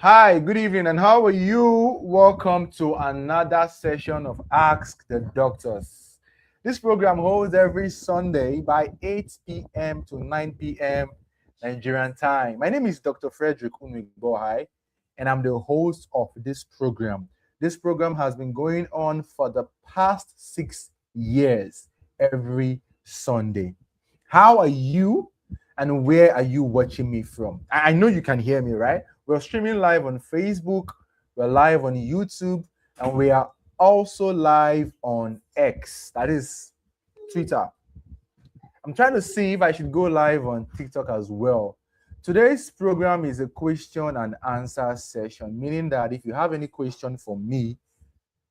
Hi, good evening, and how are you? Welcome to another session of Ask the Doctors. This program holds every Sunday by 8 p.m. to 9 p.m. Nigerian time. My name is Dr. Frederick Unwigbohai, and I'm the host of this program. This program has been going on for the past 6 years every Sunday. How are you, and where are you watching me from? I know you can hear me, right? We're streaming live on Facebook, we're live on YouTube, and we are also live on X, that is Twitter. I'm trying to see if I should go live on TikTok as well. Today's program is a question and answer session, meaning that if you have any question for me,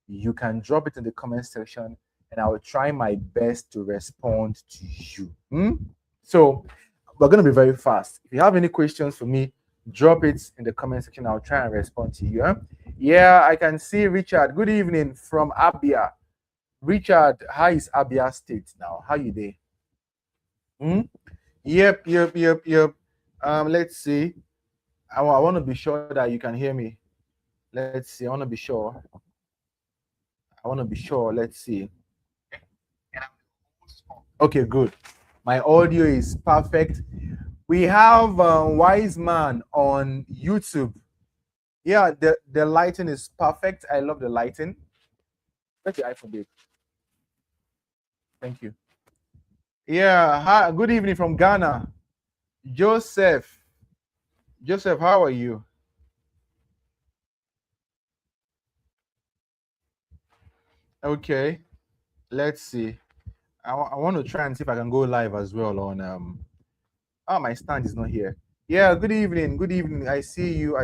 you can drop it in the comment section and I will try my best to respond to you. So we're going to be very fast. If you have any questions for me, drop it in the comment section. I'll try and respond to you. Yeah, I can see Richard. Good evening from Abia. Richard, how is Abia State now? How you there? Yep. Let's see. I want to be sure that you can hear me. Let's see. I want to be sure. Let's see. Okay, good. My audio is perfect. We have Wise Man on YouTube. Yeah, the lighting is perfect. I love the lighting. Let the iPhone, babe. Thank you. Yeah, hi, good evening from Ghana. Joseph, how are you? Okay, let's see. I want to try and see if I can go live as well on oh, my stand is not here. Yeah, good evening. I see you.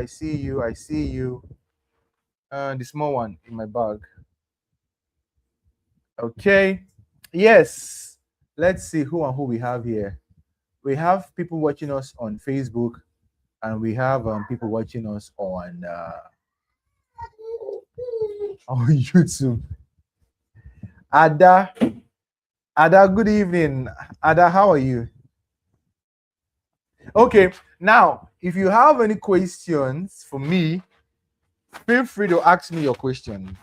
The small one in my bag. Okay. Yes. Let's see who and who we have here. We have people watching us on Facebook, and we have people watching us on on YouTube. Ada, good evening. Ada, how are you? Okay, now if you have any questions for me, feel free to ask me your question.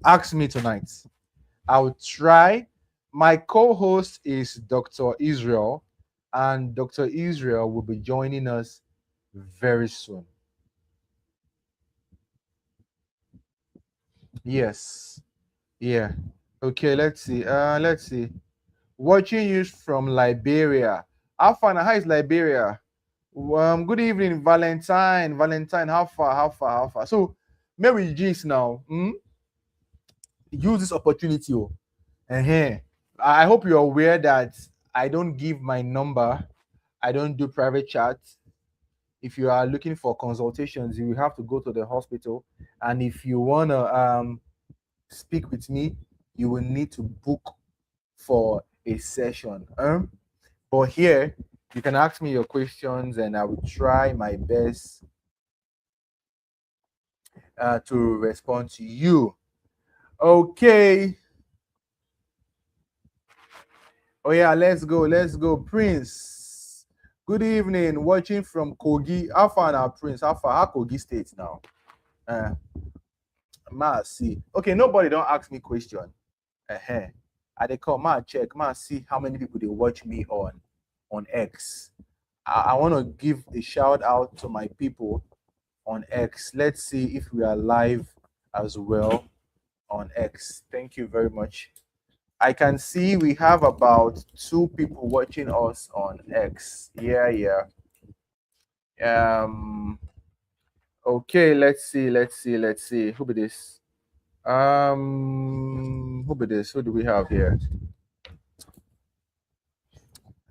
Ask me tonight. I'll try. My co-host is Dr. Israel, and Dr. Israel will be joining us very soon. Yes. Yeah. Okay, let's see. Watching you from Liberia. How is Liberia? Good evening, Valentine. Valentine, how far? So, Mary G's now. Use this opportunity. I hope you're aware that I don't give my number. I don't do private chats. If you are looking for consultations, you will have to go to the hospital. And if you wanna speak with me, you will need to book for a session. But here, you can ask me your questions and I will try my best to respond to you. Okay. Oh yeah, let's go. Prince, good evening. Watching from Kogi. How far now, Prince? How Kogi State now? See. Okay, nobody don't ask me question. I they call check, see how many people they watch me on X. I want to give a shout out to my people on X. Let's see if we are live as well on X. Thank you very much. I can see we have about 2 people watching us on X. Yeah. Okay, let's see. Who be this? Who be this? Who do we have here?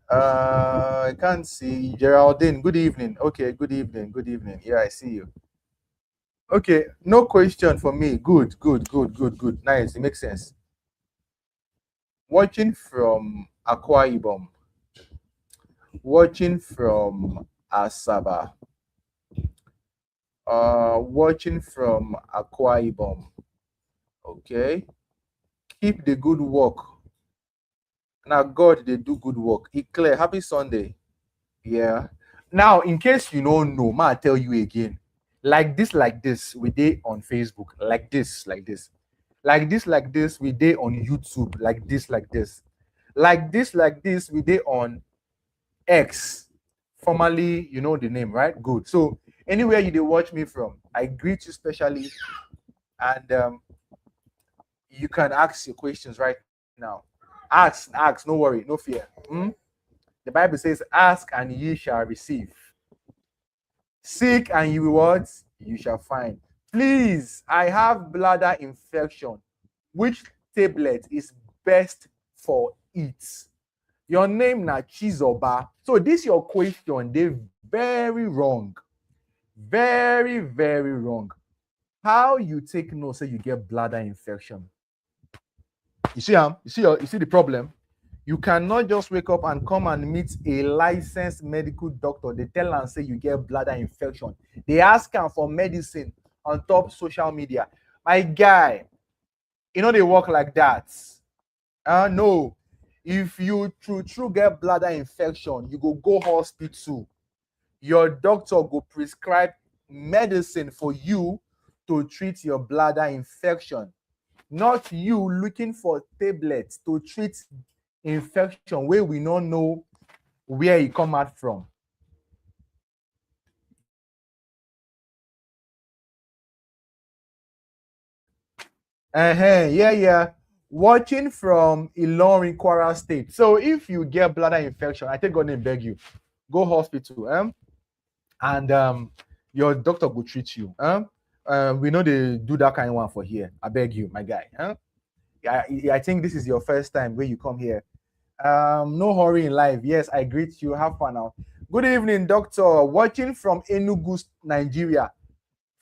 I can't see. Geraldine, good evening. Okay, good evening. Yeah, I see you. Okay, no question for me. Good. Nice, it makes sense. Watching from Akwa Ibom. Watching from Asaba. Watching from Akwa Ibom. Okay. Keep the good work. Now, God, they do good work. Eclair, happy Sunday. Yeah. Now, in case you don't know, I tell you again. like this, we day on Facebook, like this, like this, we day on YouTube, like this, like this, we day on X, formerly, you know the name, right? Good. So anywhere you they watch me from, I greet you specially, and you can ask your questions right now. Ask, no worry, no fear. The Bible says, "Ask and ye shall receive; seek and you will what? You shall find." Please, I have bladder infection. Which tablet is best for it? Your name na Chizoba. So this your question, they very wrong. Very, very wrong. How you take no say you get bladder infection? You see, you see the problem. You cannot just wake up and come and meet a licensed medical doctor. They tell and say you get bladder infection. They ask him for medicine on top social media. My guy, you know they work like that. No. If you true get bladder infection, you go hospital. Your doctor go prescribe medicine for you to treat your bladder infection. Not you looking for tablets to treat infection where we don't know where it come out from. Yeah. Watching from Ilorin, Kwara State. So if you get bladder infection, I take God and beg you, go hospital, and your doctor will treat you. We know they do that kind of one for here. I beg you, my guy. I think this is your first time where you come here. No hurry in life. Yes, I greet you. Have fun now. Good evening, doctor. Watching from Enugu, Nigeria.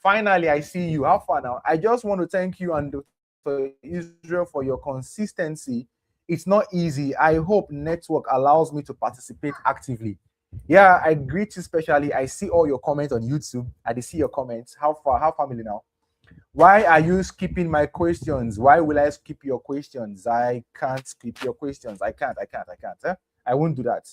Finally, I see you. Have fun now. I just want to thank you and Dr. Israel for your consistency. It's not easy. I hope network allows me to participate actively. Yeah, I greet you specially. I see all your comments on YouTube. I see your comments. How far? How family now? Why are you skipping my questions? Why will I skip your questions? I can't skip your questions. I can't. I won't do that.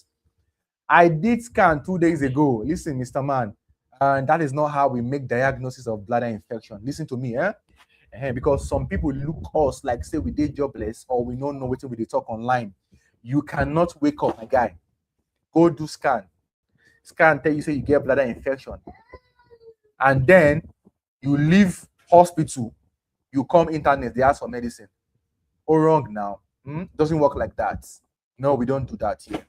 I did scan 2 days ago. Listen, Mr. Man, and that is not how we make diagnosis of bladder infection. Listen to me, because some people look us like say we did jobless or we don't know what we talk online. You cannot wake up, my guy. Go do scan. Scan tell you say you get bladder infection, and then you leave hospital. You come internet, they ask for medicine. Oh, wrong now. Doesn't work like that. No, we don't do that here.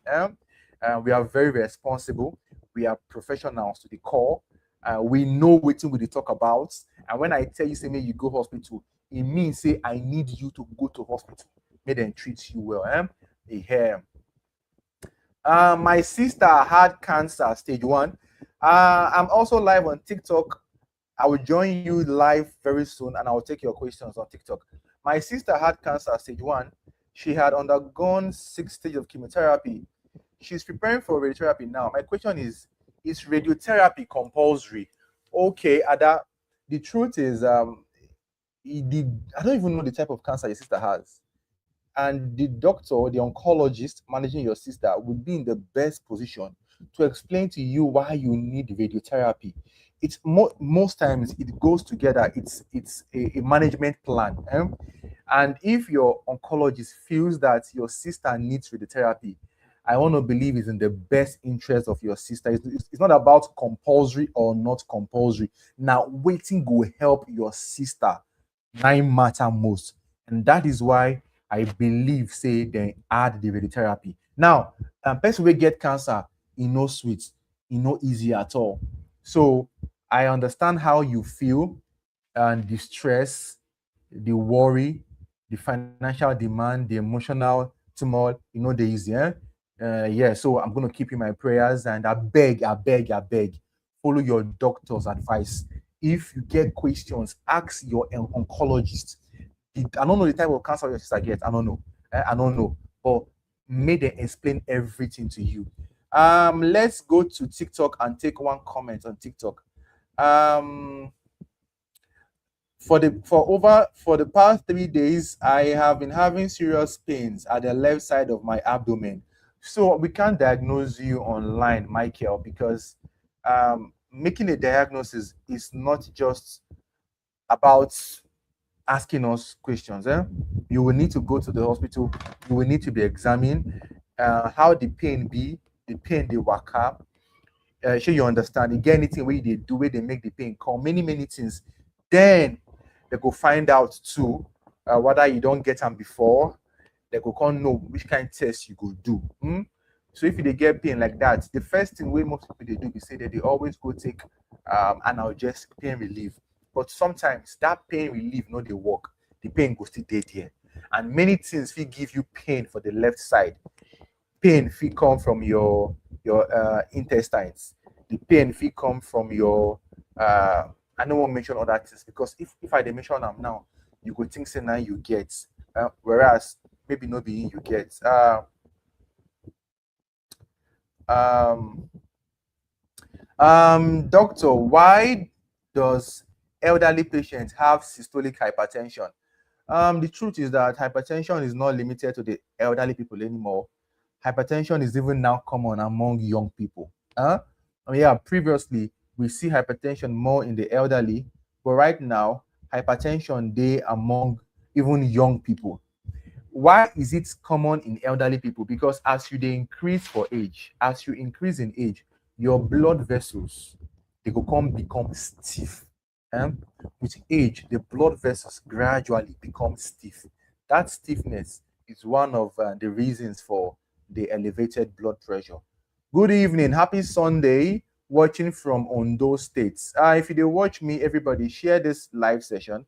We are very responsible. We are professionals to the core. We know what we talk about. And when I tell you, say, may you go hospital, it means say I need you to go to hospital. May them treat you well. My sister had cancer, stage 1. I'm also live on TikTok. I will join you live very soon, and I will take your questions on TikTok. My sister had cancer, stage 1. She had undergone 6 stages of chemotherapy. She's preparing for radiotherapy now. My question is radiotherapy compulsory? Okay, Ada, the truth is, I don't even know the type of cancer your sister has. And the doctor, the oncologist managing your sister would be in the best position to explain to you why you need radiotherapy. It's most times it goes together. It's a management plan. And if your oncologist feels that your sister needs radiotherapy, I want to believe it's in the best interest of your sister. It's not about compulsory or not compulsory. Now, waiting will help your sister. Nine matter most. And that is why I believe, say, they add the radiotherapy. Now, person will get cancer, no sweet, no easy at all. So I understand how you feel and the stress, the worry, the financial demand, the emotional turmoil, the easy. Yeah, so I'm going to keep you my prayers, and I beg, follow your doctor's advice. If you get questions, ask your oncologist. I don't know the type of cancer your sister gets. I don't know. But may they explain everything to you. Let's go to TikTok and take one comment on TikTok. For the past 3 days, I have been having serious pains at the left side of my abdomen. So we can't diagnose you online, Michael, because making a diagnosis is not just about asking us questions. You will need to go to the hospital. You will need to be examined. How the pain be, the pain they work up. Sure you understand. You get anything where they do, where they make the pain come. Many things. Then they go find out too whether you don't get them before. They go can't know which kind of test you go do. So if they get pain like that, the first thing way most people they do is say that they always go take analgesic pain relief. But sometimes that pain relief no they work. The pain goes still dead here. And many things will give you pain for the left side. Pain will come from your intestines. The pain will come from your I don't want to mention other things because if I dey mention them now, you go think say now you get. Whereas maybe not be you get. Um, Doctor, why does elderly patients have systolic hypertension? The truth is that hypertension is not limited to the elderly people anymore. Hypertension is even now common among young people. Yeah, previously we see hypertension more in the elderly, but right now hypertension they among even young people. Why is it common in elderly people? Because as you they increase for age, as you increase in age, your blood vessels they go become stiff. With age, the blood vessels gradually become stiff. That stiffness is one of the reasons for the elevated blood pressure. Good evening, happy Sunday. Watching from Ondo States. If you watch me, everybody share this live session.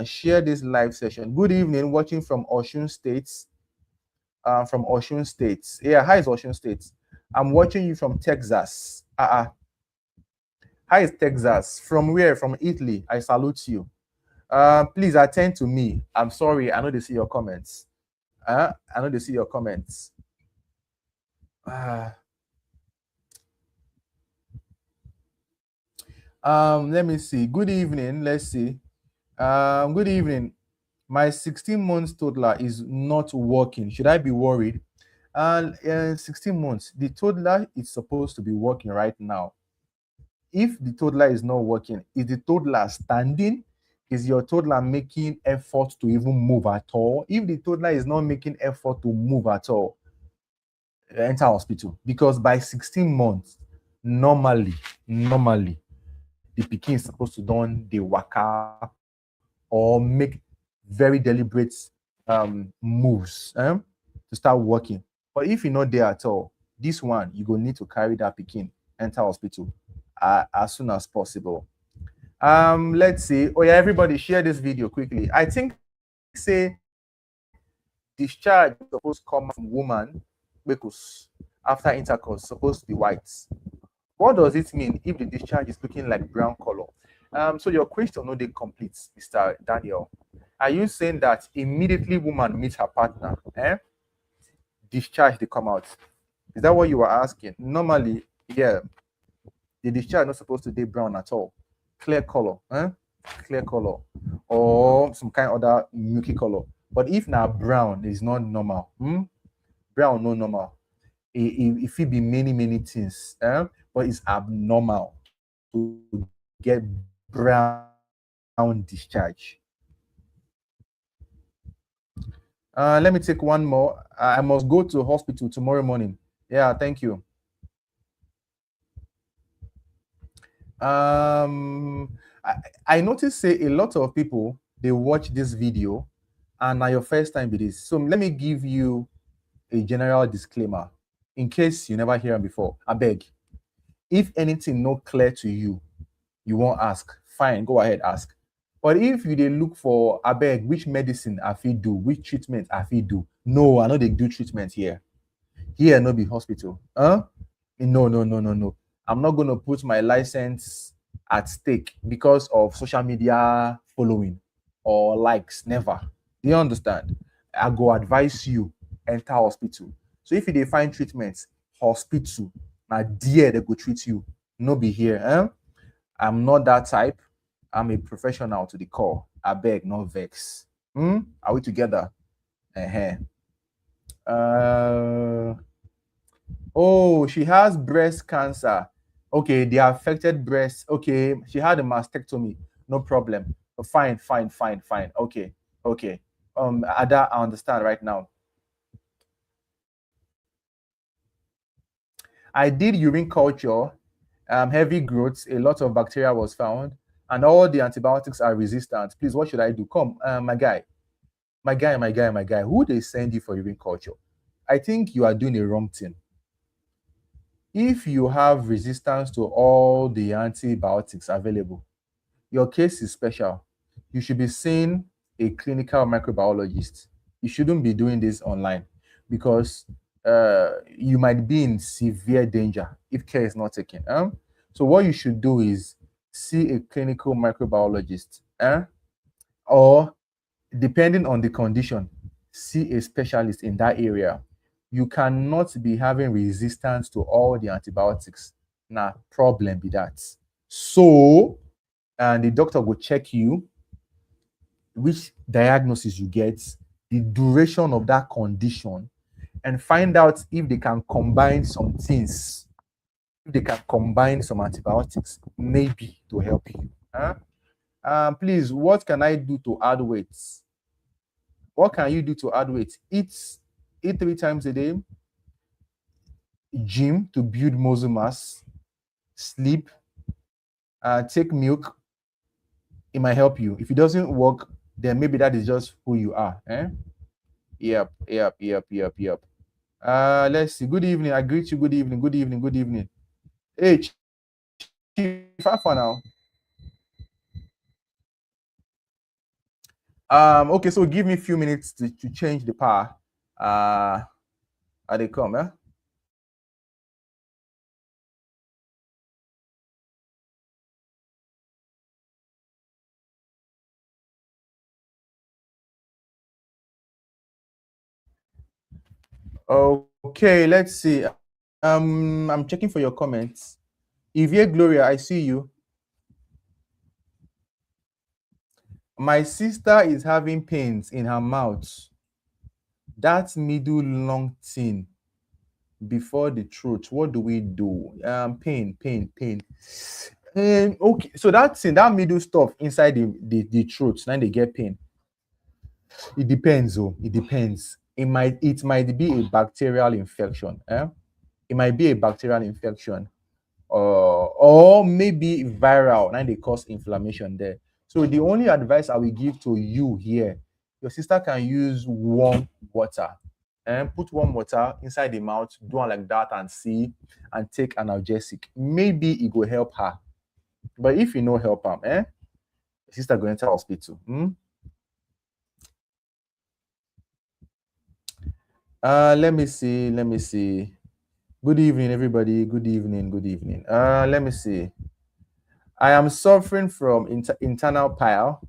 Share this live session. Good evening, watching from Osun States. From Osun States. Yeah, hi, is Osun States. I'm watching you from Texas. Hi, is Texas. From where? From Italy. I salute you. Please attend to me. I'm sorry. I know they see your comments. I know they see your comments. Let me see. Good evening. Let's see. Good evening. My 16 months toddler is not working. Should I be worried? And 16 months, the toddler is supposed to be working right now. If the toddler is not working, is the toddler standing? Is your toddler making effort to even move at all? If the toddler is not making effort to move at all, enter hospital. Because by 16 months, normally, the pikin is supposed to don dey waka or make very deliberate moves to start working. But if you're not there at all, this one you go need to carry that pikin enter hospital as soon as possible. Let's see. Oh yeah, everybody share this video quickly. I think say discharge is supposed to come from woman because after intercourse supposed to be white. What does it mean if the discharge is looking like brown color? So your question no dey complete, Mr. Daniel. Are you saying that immediately woman meets her partner, discharge they come out? Is that what you were asking? Normally, yeah, the discharge not supposed to be brown at all. Clear color, clear color, or some kind of other milky color. But if now brown is not normal, brown no normal. It will be many things, but it's abnormal to get brown discharge. Let me take one more. I must go to hospital tomorrow morning. Yeah, thank you. I noticed say a lot of people they watch this video and now your first time with this. So let me give you a general disclaimer in case you never hear them before. I beg. If anything not clear to you, you won't ask. Fine, go ahead, ask. But if you they look for I beg which medicine I feel do, which treatment I feel do. No, I know they do treatment here. Here no be hospital. No. I'm not gonna put my license at stake because of social media following or likes. Never. Do you understand? I go advise you enter hospital. So if you find treatment, hospital, now there they go treat you. No be here. I'm not that type. I'm a professional to the core. I beg, no vex. Are we together? Oh, she has breast cancer. Okay, the affected breast. Okay, she had a mastectomy. No problem. Fine, fine, fine, fine. Okay, okay. Ada, I understand right now. I did urine culture, heavy growths, a lot of bacteria was found, and all the antibiotics are resistant. Please, what should I do? Come, my guy, my guy, my guy, my guy. Who they send you for urine culture? I think you are doing a wrong thing. If you have resistance to all the antibiotics available, your case is special. You should be seeing a clinical microbiologist. You shouldn't be doing this online because you might be in severe danger if care is not taken. So what you should do is see a clinical microbiologist, or depending on the condition, see a specialist in that area. You cannot be having resistance to all the antibiotics. Now, problem be that. So, and the doctor will check you, which diagnosis you get, the duration of that condition, and find out if they can combine some things, if they can combine some antibiotics, maybe to help you. Please, what can I do to add weight? What can you do to add weight? Eat 3 times a day, gym to build muscle mass, sleep, take milk. It might help you. If it doesn't work, then maybe that is just who you are. Yep, yep, yep, yep, yep. Let's see. Good evening. I greet you. Good evening. Good evening. Good evening. Hey, Chief, how far now? Okay, so give me a few minutes to change the power. Are they come, eh? Okay, let's see. I'm checking for your comments. Ivie Gloria, I see you. My sister is having pains in her mouth. That middle long thing before the throat. What do we do? Pain. Okay, so that thing, that middle stuff inside the throat, now they get pain. It depends, oh, it depends. It might be a bacterial infection. It might be a bacterial infection, or maybe viral. Now they cause inflammation there. So the only advice I will give to you here, your sister can use warm water and put warm water inside the mouth, do it like that and see, and take analgesic. Maybe it will help her. But if you no help her, sister go enter hospital. Let me see. Let me see. Good evening, everybody. Good evening. Good evening. Let me see. I am suffering from internal pile,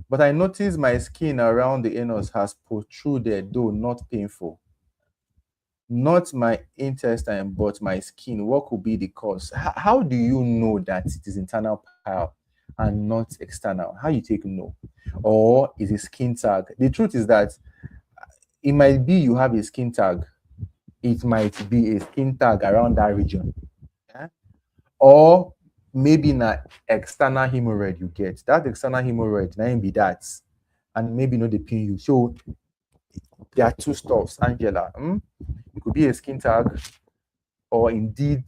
but I notice my skin around the anus has protruded, though not painful. Not my intestine, but my skin. What could be the cause? How do you know that it is internal pile and not external? How you take know? Or is it skin tag? The truth is that it might be you have a skin tag. It might be a skin tag around that region. Yeah? Or maybe not external hemorrhoid you get. That external hemorrhoid, now be that. And maybe not the pain you. So there are two stuffs, Angela. It could be a skin tag or indeed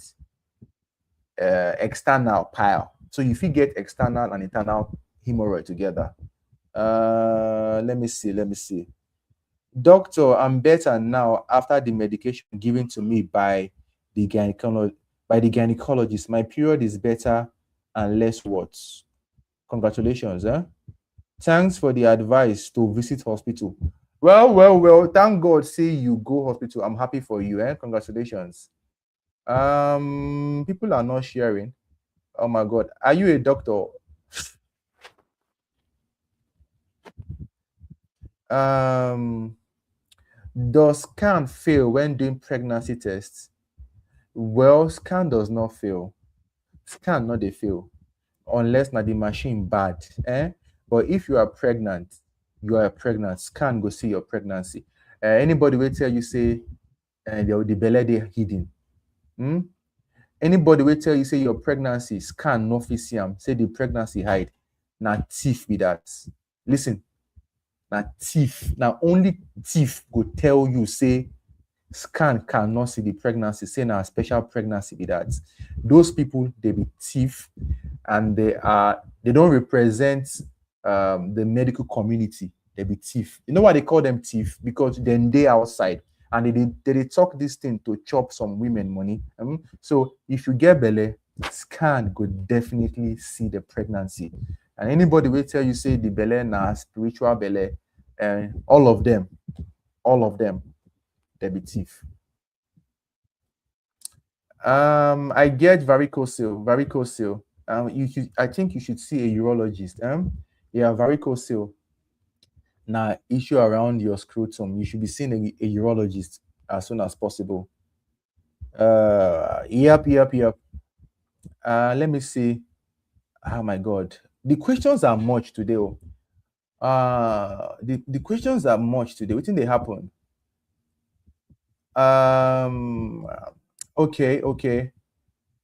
external pile. So if you get external and internal hemorrhoid together. Let me see. Let me see. Doctor, I'm better now after the medication given to me by the gynecologist. My period is better and less worse. Congratulations, eh? Thanks for the advice to visit hospital. Well. Thank God. Say you go hospital. I'm happy for you, eh? Congratulations. People are not sharing. Oh my God. Are you a doctor? Um, does scan fail when doing pregnancy tests? Well, scan does not fail. Scan not they fail unless na the machine bad. But if you are pregnant, scan go see your pregnancy. Anybody will tell you say the belly they hidden. Hmm? Anybody will tell you say your pregnancy scan no fit see am, say the pregnancy hide. Na thief be that. Listen, na thief. Na only thief go tell you say scan cannot see the pregnancy, say na special pregnancy be that. Those people they be thief, and they don't represent the medical community. They be thief. You know why they call them thief? Because then they outside and they talk this thing to chop some women money. So if you get belly, scan could definitely see the pregnancy. And anybody will tell you say the belly na spiritual belly, and all of them, they be thief. I get varicocele. I think you should see a urologist. Yeah, varicocele. Now, issue around your scrotum. You should be seeing a urologist as soon as possible. Yep. Let me see. Oh my God, the questions are much today. The questions are much today. What thing they happen? Okay.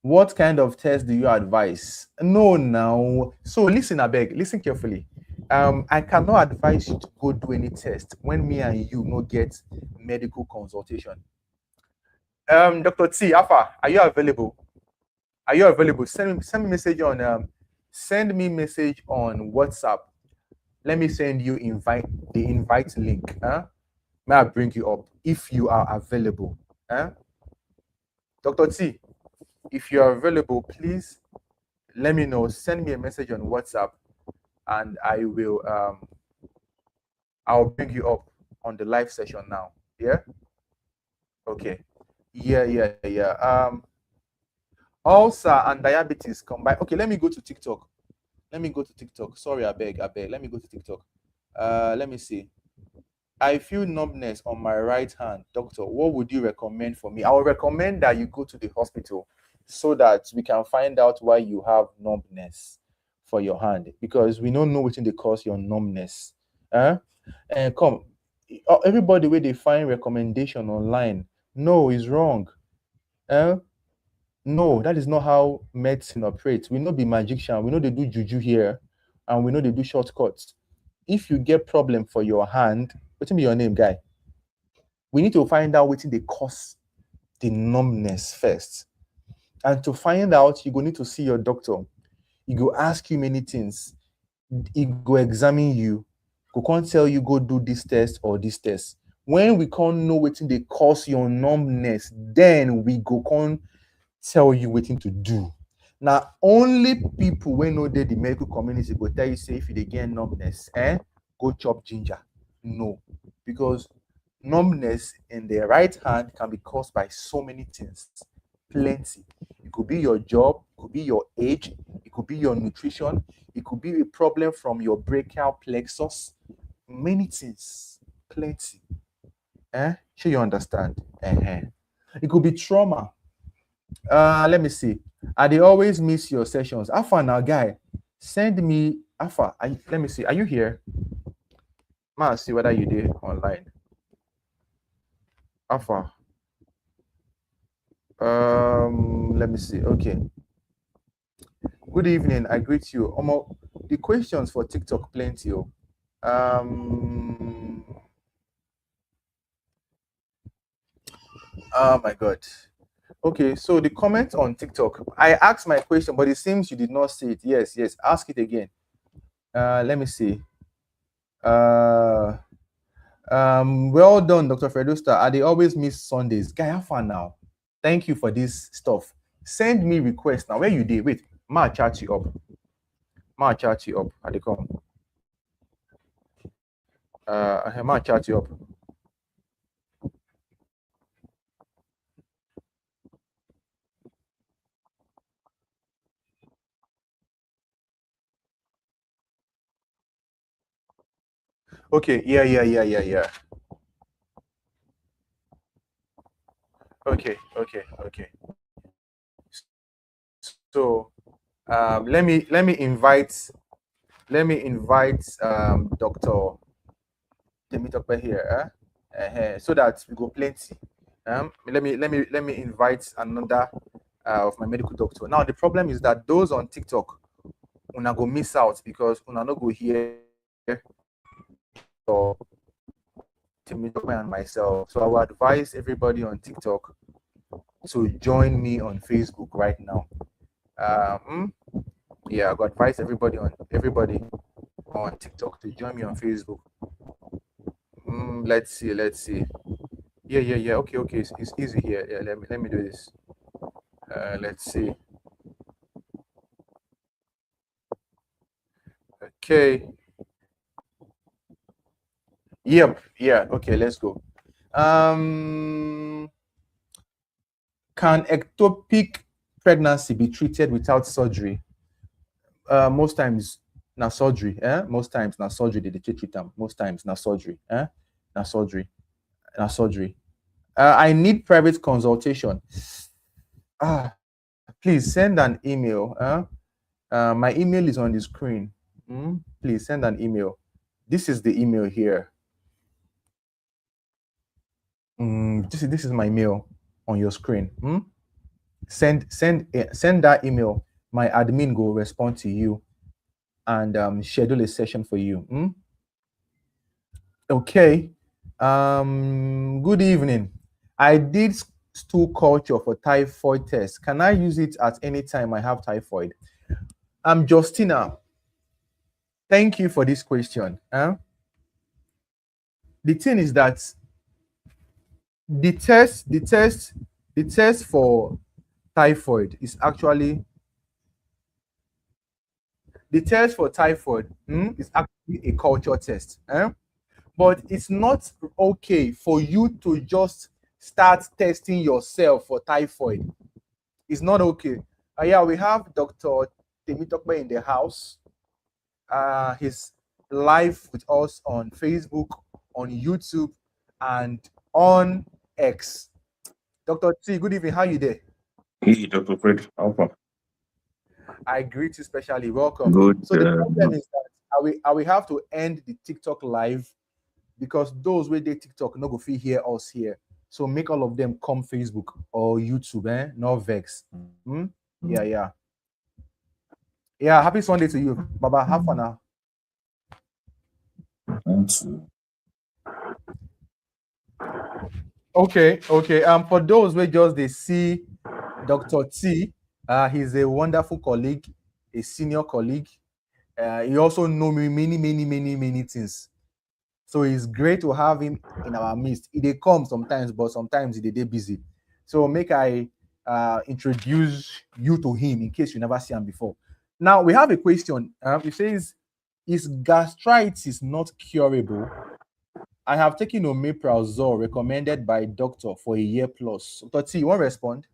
What kind of test do you advise? No, now. So listen, I beg, listen carefully. I cannot advise you to go do any test when me and you no get medical consultation. Dr. T, Alpha, are you available? Are you available? Send me message on WhatsApp. Let me send you the invite link. May I bring you up if you are available? Dr. T, if you are available, please let me know. Send me a message on WhatsApp, and I'll bring you up on the live session now. Yeah. Okay. Yeah. Ulcer and diabetes combined. Okay, let me go to TikTok. Sorry, I beg. Let me go to TikTok. Let me see. I feel numbness on my right hand. Doctor, what would you recommend for me? I would recommend that you go to the hospital so that we can find out why you have numbness for your hand, because we don't know what they cause your numbness. And come, everybody where they find recommendation online, no, is wrong. No, that is not how medicine operates. We know be magician, we know they do juju here, and we know they do shortcuts. If you get problem for your hand, what's be your name, guy? We need to find out what they cause the numbness first. And to find out, you go need to see your doctor. He go ask you many things. He go examine you. Go can't tell you go do this test or this test. When we can't know what they cause your numbness, then we go can't tell you what to do. Now, only people when know that the medical community go tell you say if they get numbness, go chop ginger. No, because numbness in the right hand can be caused by so many things. Plenty. It could be your job, it could be your age, it could be your nutrition, it could be a problem from your brachial plexus. Many things. Plenty. Sure you understand? It could be trauma. Let me see. They always miss your sessions. Alpha now, guy, send me Alpha. Let me see. Are you here? Man, see whether you did online. Alpha. Let me see. Okay. Good evening. I greet you. The questions for TikTok plenty. Oh my God. Okay, so the comment on TikTok, I asked my question, but it seems you did not see it. Yes, ask it again. Let me see. Well done, Dr. Fredostar. They always miss Sundays. Guy, have fun now. Thank you for this stuff. Send me requests now. Where you did? Wait, ma chat you up. Ma chat you up. They come. Ma chat you up. Okay, yeah. Okay. So let me invite Dr. Temitope here, so that we go plenty. Let me invite another of my medical doctor. Now the problem is that those on TikTok, una go miss out because una no go hear or Timmy and myself. So I would advise everybody on TikTok to join me on Facebook right now. Yeah, I would advise everybody on TikTok to join me on Facebook. Let's see. Yeah. Okay. It's easy here. Yeah, let me do this. Let's see. Okay. Yep. Yeah. Okay. Let's go. Can ectopic pregnancy be treated without surgery? Most times, na surgery. Most times, na surgery. They treat them. Most times, na surgery. Na surgery. Na surgery. I need private consultation. Please send an email. My email is on the screen. Please send an email. This is the email here. This is my mail on your screen. Send that email. My admin will respond to you and schedule a session for you. Okay. Good evening. I did stool culture for typhoid test. Can I use it at any time I have typhoid? Justina. Thank you for this question. The thing is that the test for typhoid is actually is actually a culture test. But it's not okay for you to just start testing yourself for typhoid. It's not okay. Yeah, we have Dr. Temitokbe in the house. He's live with us on Facebook, on YouTube, and on X. Dr. T, good evening. How are you there? Hey, Dr. Fred, Alpha. I greet you specially. Welcome. Good. So the problem is that I will have to end the TikTok live because those where they TikTok no go fit hear us here. So make all of them come Facebook or YouTube, no vex. Yeah. Yeah, happy Sunday to you. Baba, have fun now. Okay. For those where just they see Dr. T, he's a wonderful colleague, a senior colleague. He also know me many things. So it's great to have him in our midst. They come sometimes, but sometimes they busy. So make I introduce you to him in case you never see him before. Now we have a question. It says, is gastritis not curable? I have taken omeprazole recommended by doctor for a year plus. Dr. T, you want to respond?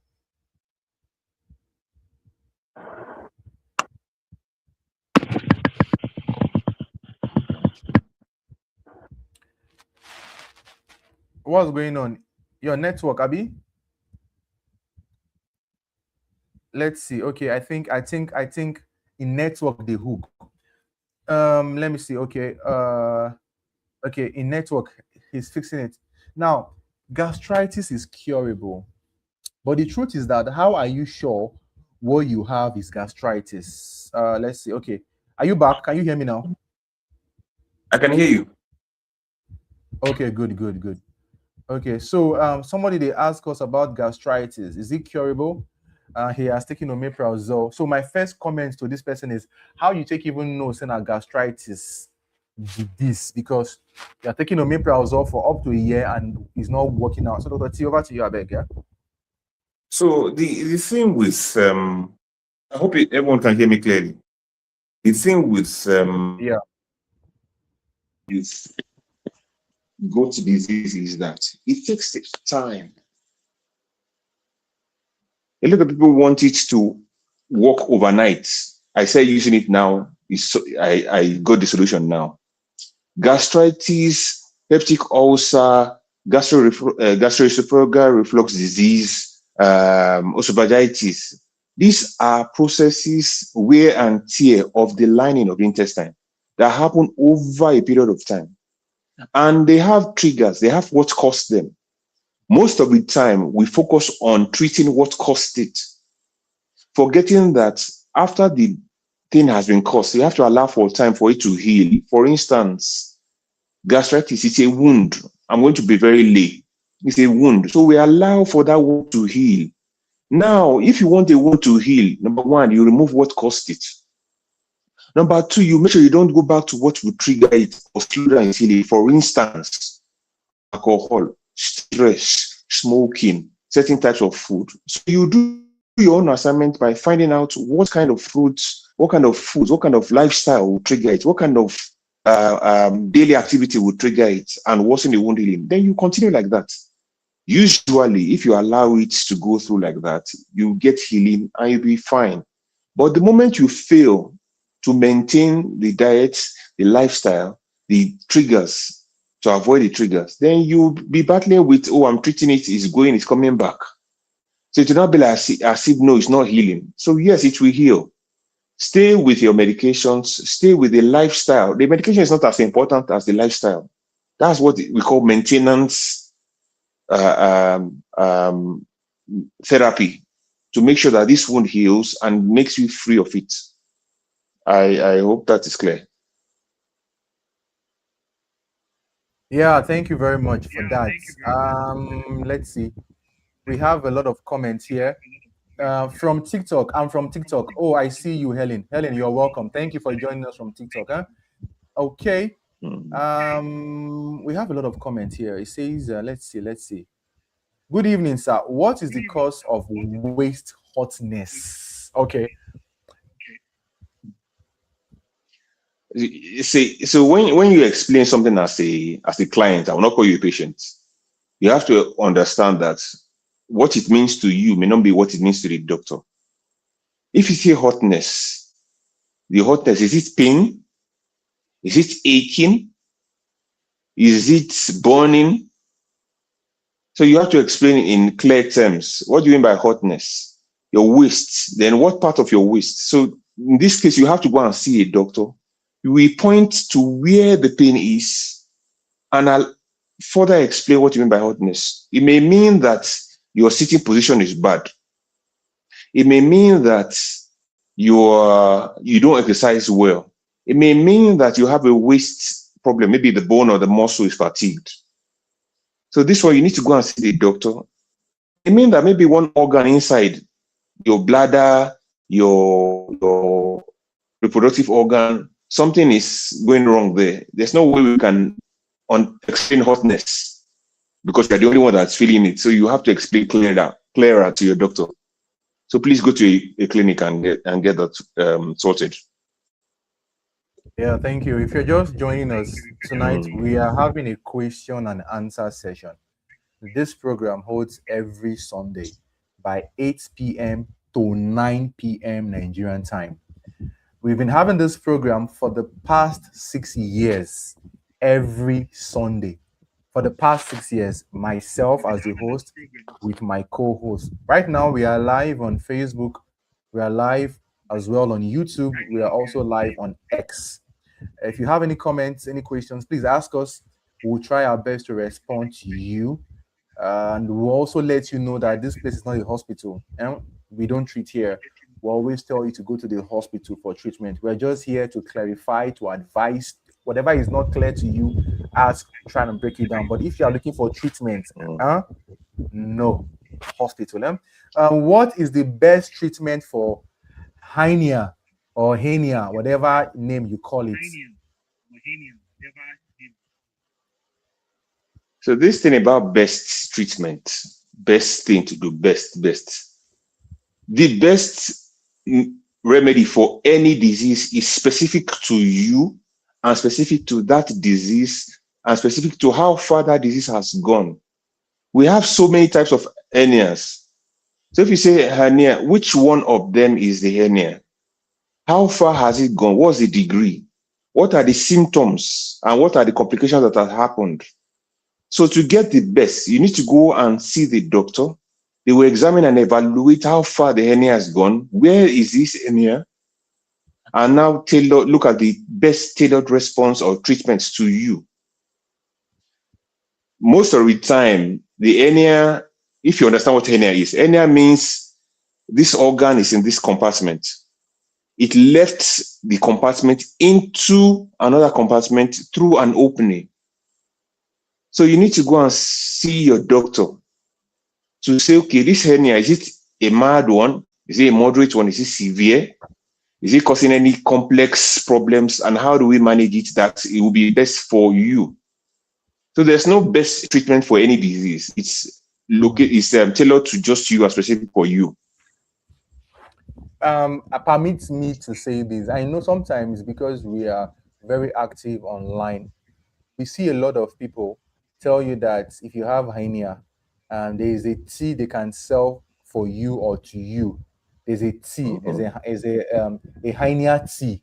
What's going on? Your network, Abby? Let's see. Okay, I think in network they hook. Let me see. Okay. Okay, in network, he's fixing it. Now, gastritis is curable. But the truth is that how are you sure what you have is gastritis? Let's see. Okay. Are you back? Can you hear me now? I can hear you. Okay, good. Okay, so somebody they ask us about gastritis. Is it curable? He has taken omeprazole. So my first comment to this person is how you take even know saying gastritis this because you're taking omeprazole for up to a year and it's not working out. So Dr. T, over to you, I beg, yeah. So the thing with I hope everyone can hear me clearly. The thing with yeah, with gout disease is that it takes time. A lot of people want it to work overnight. I say using it now I got the solution now. Gastritis, peptic ulcer, gastroesophageal reflux disease, esophagitis. These are processes, wear and tear of the lining of the intestine that happen over a period of time. And they have triggers, they have what caused them. Most of the time, we focus on treating what caused it. forgetting that after the thing has been caused, you have to allow for time for it to heal. For instance, gastritis is a wound. I'm going to be very lay. It's a wound. So we allow for that wound to heal. Now, if you want a wound to heal, number one, you remove what caused it. Number two, you make sure you don't go back to what would trigger it or slow down its healing. For instance, alcohol, stress, smoking, certain types of food. So you do your own assignment by finding out what kind of fruits, what kind of foods, what kind of lifestyle will trigger it, what kind of daily activity will trigger it and worsen the wound healing. Then you continue like that. Usually, if you allow it to go through like that, you get healing and you'll be fine. But the moment you fail to maintain the diet, the lifestyle, the triggers, to avoid the triggers, then you'll be battling with, oh, I'm treating it, it's going, it's coming back. So it will not be like as if, no, it's not healing. So yes, it will heal. Stay with your medications, stay with the lifestyle. The medication is not as important as the lifestyle. That's what we call maintenance therapy, to make sure that this wound heals and makes you free of it. I hope that is clear. Yeah, thank you very much for that. Let's see. We have a lot of comments here. From TikTok. I'm from TikTok. Oh, I see you, Helen. Helen, you're welcome. Thank you for joining us from TikTok. Huh? Okay. We have a lot of comments here. It says, let's see. Good evening, sir. What is the cause of waist hotness? Okay. See, so when you explain something as a client, I will not call you a patient. You have to understand that what it means to you may not be what it means to the doctor. If you see hotness, the hotness, is it pain? Is it aching? Is it burning? So you have to explain in clear terms. What do you mean by hotness? Your waist. Then what part of your waist? So in this case, you have to go and see a doctor. We point to where the pain is, and I'll further explain what you mean by hotness. It may mean that your sitting position is bad. It may mean that you don't exercise well. It may mean that you have a waist problem. Maybe the bone or the muscle is fatigued. So this one, you need to go and see the doctor. It means that maybe one organ inside your bladder, your reproductive organ, something is going wrong there. There's no way we can explain hotness because you're the only one that's feeling it. So you have to explain clearer to your doctor. So please go to a clinic and get that sorted. Yeah, thank you. If you're just joining us tonight, we are having a question and answer session. This program holds every Sunday by 8 p.m. to 9 p.m. Nigerian time. We've been having this program for the past 6 years, every Sunday. For the past 6 years, myself as the host with my co-host. Right now, we are live on Facebook. We are live as well on YouTube. We are also live on X. If you have any comments, any questions, please ask us. We'll try our best to respond to you. And we'll also let you know that this place is not a hospital. And we don't treat here. We always tell you to go to the hospital for treatment. We're just here to clarify, to advise. Whatever is not clear to you, ask, try and break it down. But if you are looking for treatment, no, hospital. What is the best treatment for hernia or hernia, whatever name you call it? So this thing about best treatment, best thing to do, best. The best remedy for any disease is specific to you and specific to that disease and specific to how far that disease has gone. We have so many types of hernias. So if you say hernia, which one of them is the hernia? How far has it gone? What's the degree? What are the symptoms and what are the complications that have happened? So to get the best, you need to go and see the doctor. They will examine and evaluate how far the hernia has gone. Where is this hernia? And now look at the best tailored response or treatments to you. Most of the time, the hernia, if you understand what hernia means this organ is in this compartment. It left the compartment into another compartment through an opening. So you need to go and see your doctor to say, okay, this hernia, is it a mild one? Is it a moderate one? Is it severe? Is it causing any complex problems? And how do we manage it that it will be best for you? So there's no best treatment for any disease. It's tailored to just you, specific for you. Permit me to say this. I know sometimes because we are very active online, we see a lot of people tell you that if you have hernia, there is a tea they can sell for you or to you. There's a tea, a hernia tea,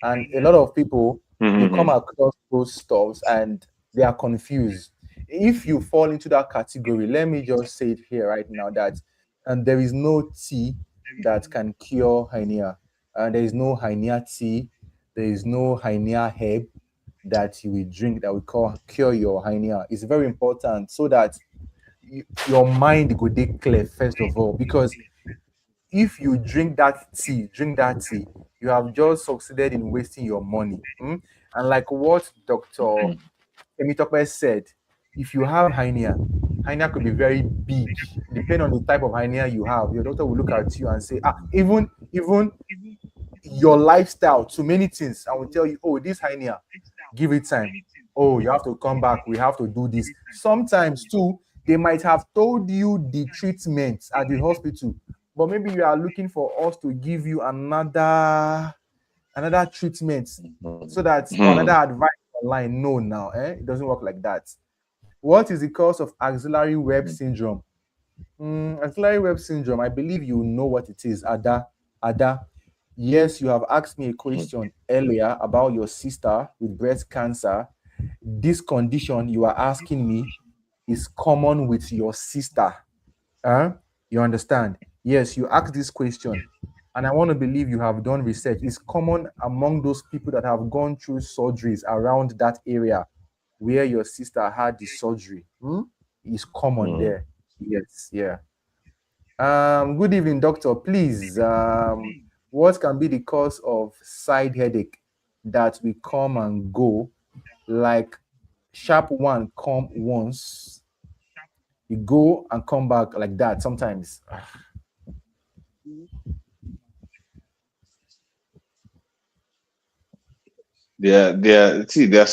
and a lot of people they come across those stuffs and they are confused. If you fall into that category, let me just say it here right now that and there is no tea that can cure hernia, and there is no hernia tea, there is no hernia herb that you will drink that will cure your hernia. It's very important so that your mind go dey clear first of all, because if you drink that tea, you have just succeeded in wasting your money. And like what Dr. Emitope said, if you have hernia could be very big. Depending on the type of hernia you have, your doctor will look at you and say, even your lifestyle, too many things, and will tell you, oh, this hernia, give it time. Oh, you have to come back. We have to do this. Sometimes too, they might have told you the treatment at the hospital, but maybe you are looking for us to give you another treatment so that or another advice online. No, now, it doesn't work like that. What is the cause of axillary web syndrome? Axillary web syndrome, I believe you know what it is, Ada. Yes, you have asked me a question earlier about your sister with breast cancer. This condition you are asking me is common with your sister. You understand? Yes, you asked this question, and I want to believe you have done research. It's common among those people that have gone through surgeries around that area where your sister had the surgery. It's common there. Yes, yeah. Good evening, doctor. Please, what can be the cause of side headache that will come and go, like sharp one come once, you go and come back like that sometimes? There are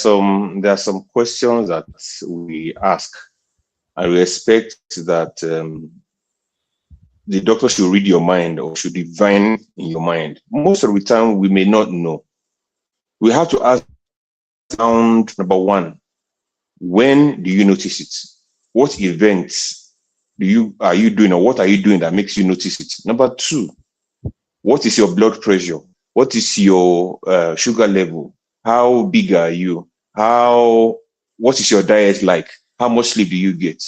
some questions that we ask. I respect that the doctor should read your mind or should divine in your mind. Most of the time, we may not know. We have to ask round number one: when do you notice it? What events are you doing, or what are you doing that makes you notice it? Number two: what is your blood pressure? What is your sugar level? How big are you? What is your diet like? How much sleep do you get?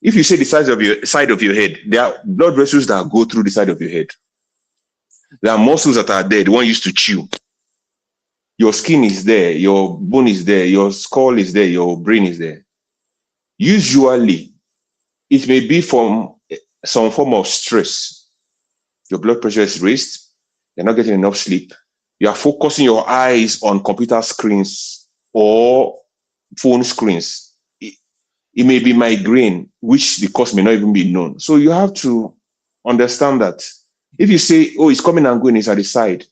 If you say the side of your head, there are blood vessels that go through the side of your head. There are muscles that are there, the one used to chew. Your skin is there, your bone is there, your skull is there, your brain is there. Usually, it may be from some form of stress. Your blood pressure is raised, you're not getting enough sleep, you are focusing your eyes on computer screens or phone screens. It may be migraine, which the cause may not even be known. So you have to understand that if you say, oh, it's coming and going, it's at the side,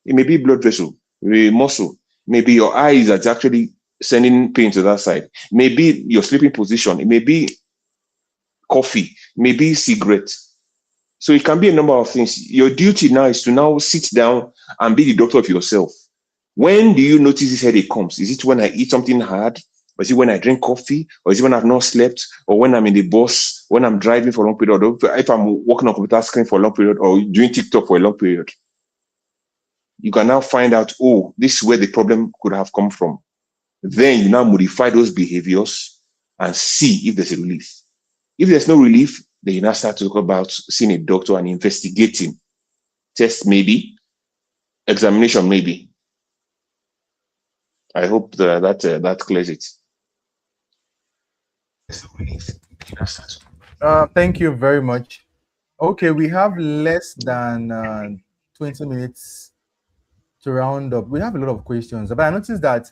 it may be blood vessel, it may be muscle, maybe your eyes are actually sending pain to that side, maybe your sleeping position, it may be coffee, maybe cigarette. So it can be a number of things. Your duty now is to now sit down and be the doctor of yourself. When do you notice this headache comes? Is it when I eat something hard? Or is it when I drink coffee? Or is it when I've not slept? Or when I'm in the bus, when I'm driving for a long period? Or if I'm working on computer screen for a long period, or doing TikTok for a long period? You can now find out, oh, this is where the problem could have come from. Then you now modify those behaviors and see if there's a relief. If there's no relief, then you now start to talk about seeing a doctor and investigating. Test maybe, examination maybe. I hope that clears it. Thank you very much. Okay, we have less than 20 minutes to round up. We have a lot of questions, but I noticed that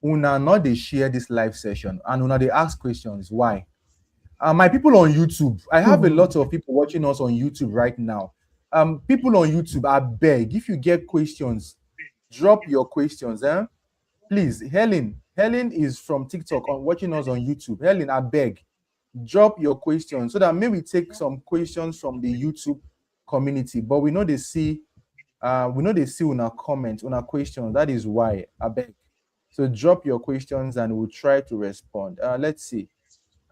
Una not they share this live session and Una they ask questions. Why? My people on YouTube, I have a lot of people watching us on YouTube right now. People on YouTube, I beg, if you get questions, drop your questions. Please, Helen is from TikTok on watching us on YouTube. Helen, I beg, drop your questions so that maybe take some questions from the YouTube community. But we know they see on our comments, on our questions. That is why I beg. So drop your questions and we'll try to respond. Let's see.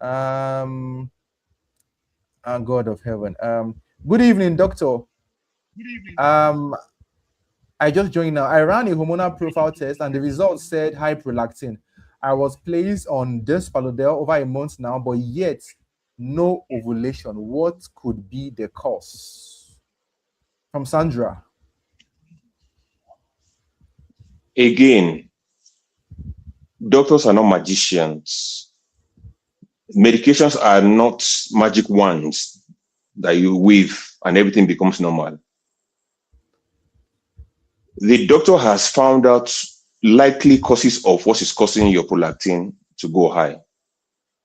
God of heaven. Good evening, doctor. Um, I just joined now. I ran a hormonal profile test and the results said high prolactin. I was placed on Despalodel over a month now, but yet no ovulation. What could be the cause? From Sandra. Again, doctors are not magicians. Medications are not magic wands that you wave and everything becomes normal. The doctor has found out likely causes of what is causing your prolactin to go high.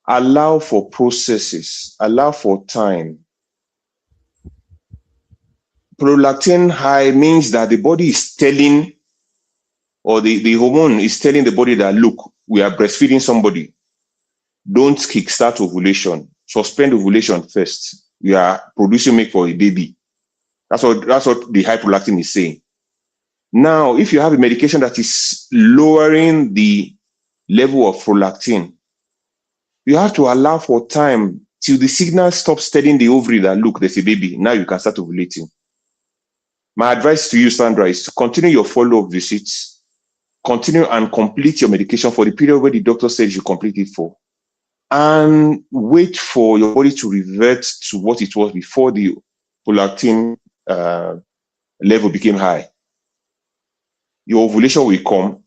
Allow for processes, allow for time. Prolactin high means that the body is telling, or the hormone is telling the body that, look, we are breastfeeding somebody. Don't kickstart ovulation. Suspend ovulation first. We are producing milk for a baby. That's what the high prolactin is saying. Now, if you have a medication that is lowering the level of prolactin, you have to allow for time till the signal stops telling the ovary that, look, there's a baby. Now you can start ovulating. My advice to you, Sandra, is to continue your follow-up visits, continue and complete your medication for the period where the doctor says you complete it for, and wait for your body to revert to what it was before the prolactin level became high. Your ovulation will come.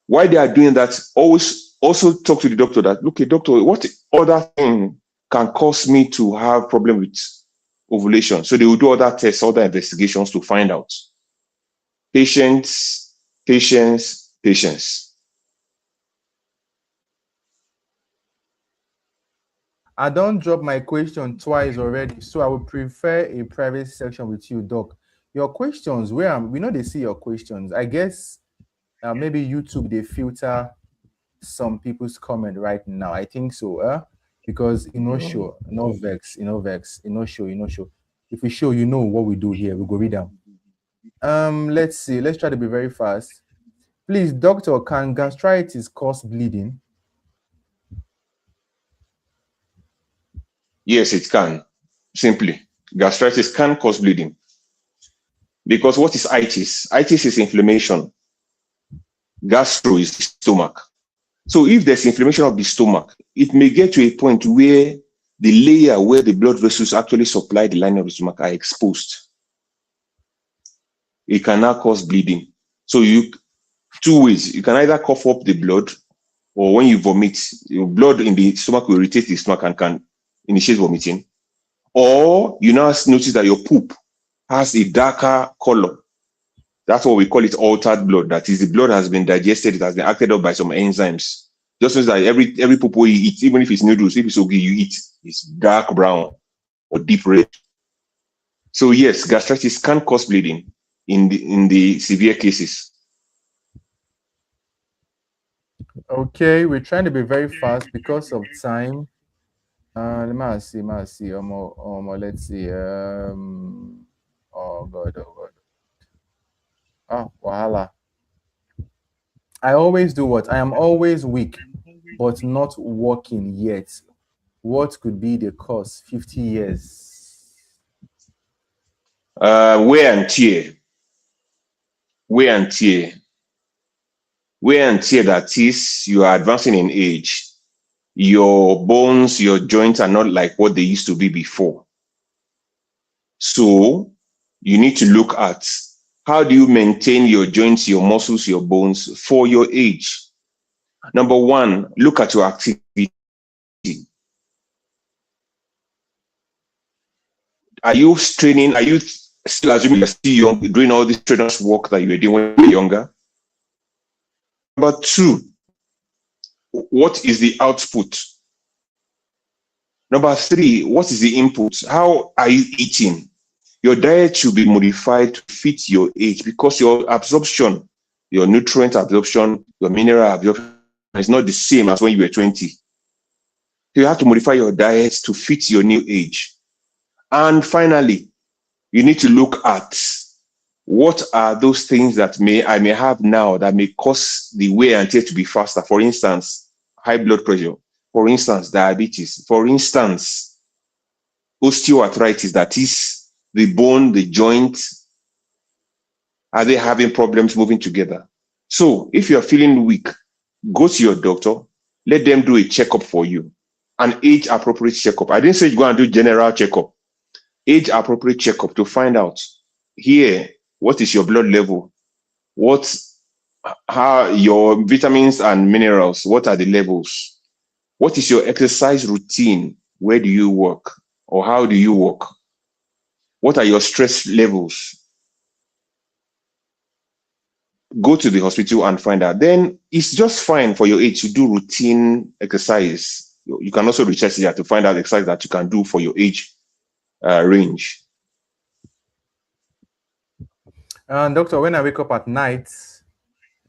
While they are doing that, always also talk to the doctor that, okay, doctor, what other thing can cause me to have problem with ovulation? So they will do other tests, other investigations to find out. Patience, patience, patience. I don't drop my question twice already, so I would prefer a private section with you, Doc. Your questions, we know they see your questions. I guess maybe YouTube they filter some people's comment right now. I think so, because show, no vex, show. If we show, you know what we do here. We go read them. Let's see. Let's try to be very fast. Please, doctor, can gastritis cause bleeding? Yes, it can. Simply, gastritis can cause bleeding. Because what is itis? Itis is inflammation. Gastro is the stomach. So if there's inflammation of the stomach, it may get to a point where the layer where the blood vessels actually supply the lining of the stomach are exposed. It can now cause bleeding. So two ways. You can either cough up the blood, or when you vomit, your blood in the stomach will irritate the stomach and can initiate vomiting. Or you now notice that your poop has a darker color. That's what we call it altered blood. That is, the blood has been digested, it has been acted up by some enzymes. Just means that every poop you eat, even if it's noodles, if it's okay, you eat, it's dark brown or deep red. So yes, gastritis can cause bleeding in the severe cases. Okay, we're trying to be very fast because of time. Let me see. Let's see. Oh God. Oh, wahala. I always do what? I am always weak, but not walking yet. What could be the cause? 50 years. Wear and tear. Wear and tear. Wear and tear, that is, you are advancing in age. Your bones, your joints are not like what they used to be before. So you need to look at how do you maintain your joints, your muscles, your bones for your age. Number one, look at your activity. Are you straining? Are you still assuming you're still young, doing all this strenuous work that you were doing when you were younger? Number two, what is the output? Number three, what is the input? How are you eating? Your diet should be modified to fit your age because your absorption, your nutrient absorption, your mineral absorption is not the same as when you were 20. So you have to modify your diet to fit your new age. And finally, you need to look at what are those things that I may have now that may cause the wear and tear to be faster. For instance, high blood pressure. For instance, diabetes. For instance, osteoarthritis, that is the bone, the joint. Are they having problems moving together? So if you're feeling weak, go to your doctor, let them do a checkup for you, an age appropriate checkup. I didn't say you go and do general checkup. Age appropriate checkup to find out here, what is your blood level? How your vitamins and minerals, what are the levels? What is your exercise routine? Where do you work? Or how do you work? What are your stress levels? Go to the hospital and find out. Then it's just fine for your age to do routine exercise. You can also research here to find out exercise that you can do for your age range. Doctor, when I wake up at night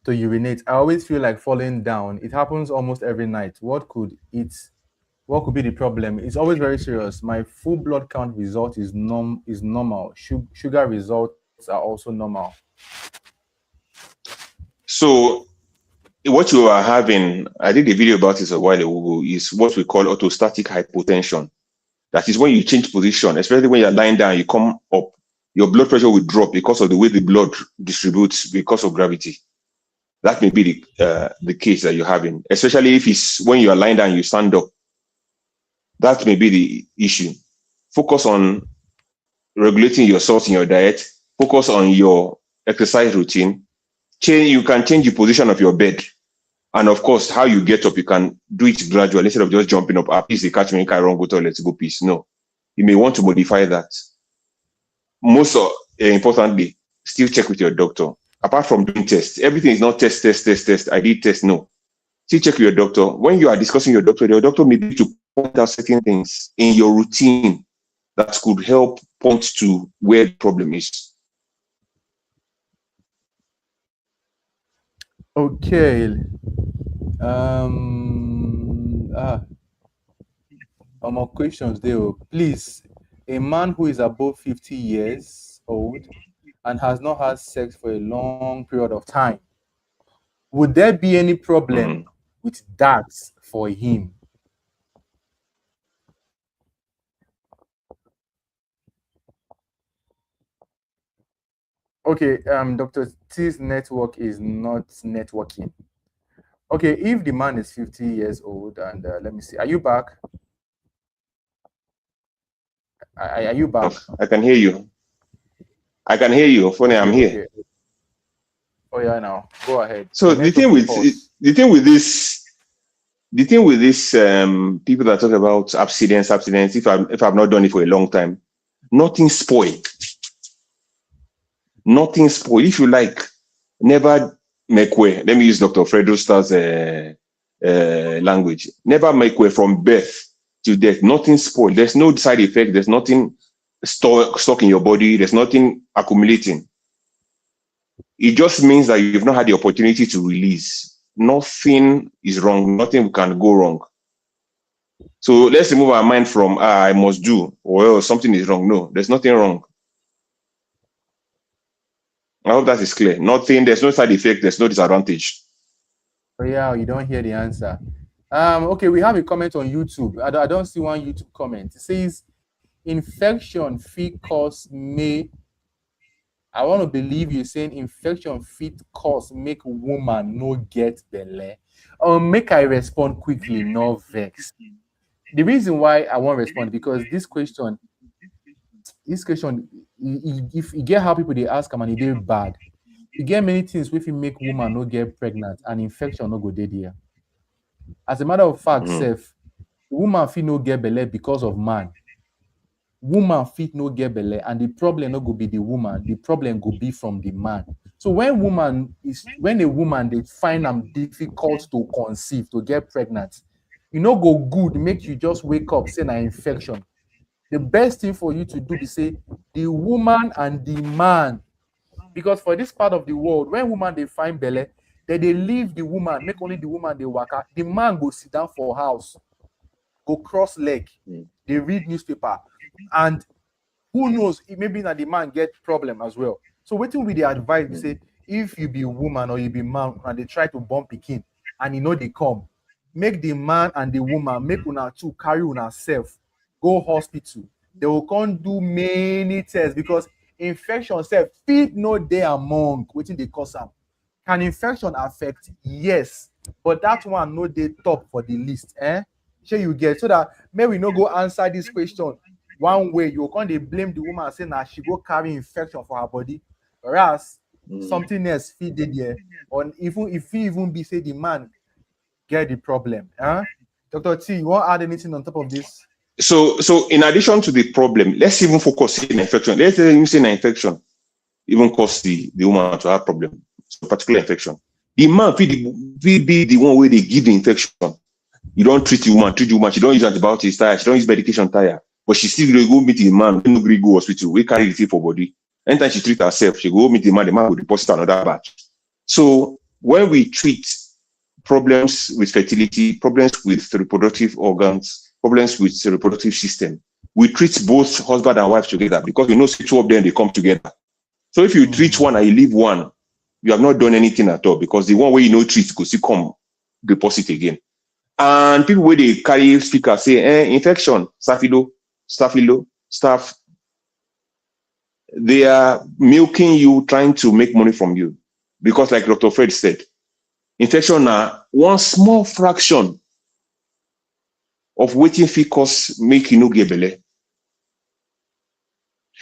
to urinate, I always feel like falling down. It happens almost every night. What could be the problem? It's always very serious. My full blood count result is normal. Sugar results are also normal. So what you are having, I did a video about this a while ago, is what we call orthostatic hypotension. That is when you change position, especially when you're lying down, you come up, your blood pressure will drop because of the way the blood distributes because of gravity. That may be the case that you're having, especially if it's when you are lying down, you stand up. That may be the issue. Focus on regulating your salt in your diet. Focus on your exercise routine. You can change the position of your bed. And of course, how you get up, you can do it gradually instead of just jumping up. Please, they catch me, I run, go toilet, go peace. No. You may want to modify that. Most importantly, still check with your doctor. Apart from doing tests, everything is not test. I did test. No. Still check with your doctor. When you are discussing your doctor may be to point out certain things in your routine that could help point to where the problem is. Okay. More questions there. Please, a man who is above 50 years old and has not had sex for a long period of time, would there be any problem with that for him? Okay, Dr. T's network is not networking. Okay, if the man is 50 years old and let me see, are you back? Are you back? I can hear you. I can hear you. Funny, I'm here. Okay. Oh yeah, now go ahead. So the thing with this people that talk about abstinence, if I've not done it for a long time, nothing spoil. Nothing spoil. If you like, never make way. Let me use Dr. Fredostar's language. Never make way from birth to death. Nothing spoil. There's no side effect. There's nothing stuck in your body. There's nothing accumulating. It just means that you've not had the opportunity to release. Nothing is wrong. Nothing can go wrong. So let's remove our mind from I must do or something is wrong. No, there's nothing wrong. I hope that is clear. Nothing. There's no side effect. There's no disadvantage. Oh yeah, you don't hear the answer. Okay, we have a comment on YouTube. I don't see one YouTube comment. It says, infection fit cause may. I want to believe you're saying infection fit cause make woman no get belle. Make I respond quickly, no vex. The reason why I won't respond because this question, if you get how people they ask them and it is bad, you get many things if you make woman no get pregnant and infection no go dead here. As a matter of fact, woman feel no get belle because of man. woman fit no get belle, and the problem no go be the woman, the problem go be from the man. So when a woman they find them difficult to conceive, to get pregnant, you know go good make you just wake up say na infection. The best thing for you to do be say the woman and the man, because for this part of the world, when woman they find belle, they leave the woman, make only the woman they waka. The man go sit down for house, go cross leg, they read newspaper, and who knows, maybe na the man get problem as well. So wetin we dey advise be say if you be woman or you be man and they try to born pikin and you know they come, make the man and the woman make una two carry una self go hospital. They will come do many tests, because infection self fit no dey among wetin dey cause am. Can infection affect? Yes, but that one no dey top for the list. Shey you get? So that may we no go answer this question one way, you can't they blame the woman saying that she go carry infection for her body, whereas something else fit dey there, or even if he even be say the man get the problem. Dr. T, you want to add anything on top of this? So in addition to the problem, let's even focus in infection. Let's even say an infection even cause the woman to have problem. So particular infection. The man will be the one where they give the infection. You don't treat the woman, she don't use antibiotics, tire, she don't use medication, tire. But she still go meet the man, no agree go hospital, we carry the thing for body. Anytime she treat herself, she go meet the man will deposit another batch. So when we treat problems with fertility, problems with reproductive organs, problems with the reproductive system, we treat both husband and wife together, because we know two of them, they come together. So if you treat one and you leave one, you have not done anything at all, because the one where you know treat go still come deposit again. And people where they carry speaker say, infection, staphylo, staph, they are milking you, trying to make money from you. Because like Dr. Fred said, infection are one small fraction of waiting fit cause make you no get belle.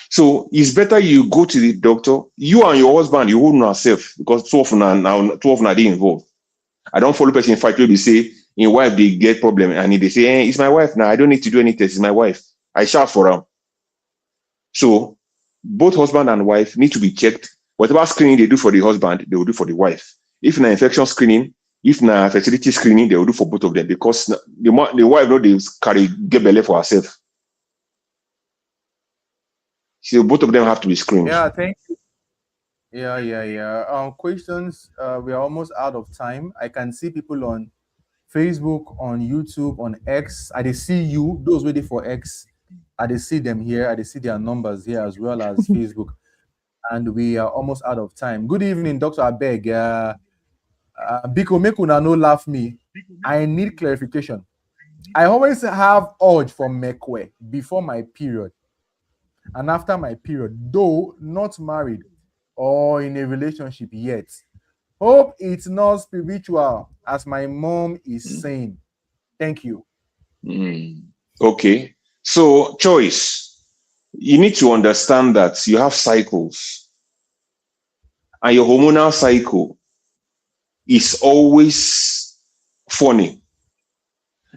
So it's better you go to the doctor, you and your husband, you hold yourself, because two of them they involved. I don't follow person fight where they say in wife they get problem and they say, it's my wife now, I don't need to do any test, it's my wife. I shout for them. So both husband and wife need to be checked. Whatever screening they do for the husband, they will do for the wife. If an infection screening, if na fertility screening, they will do for both of them, because the wife know they carry get belle for herself. So both of them have to be screened. Yeah, thank you. Yeah. Questions. We are almost out of time. I can see people on Facebook, on YouTube, on X. I see you. Those waiting for X, I see them here. I see their numbers here, as well as Facebook. And we are almost out of time. Good evening, Dr. Abeg. Biko, make una no laugh me. I need clarification. I always have urge for mekwe before my period and after my period, though not married or in a relationship yet. Hope it's not spiritual, as my mom is saying. Thank you. Okay. So, choice. You need to understand that you have cycles. And your hormonal cycle is always funny.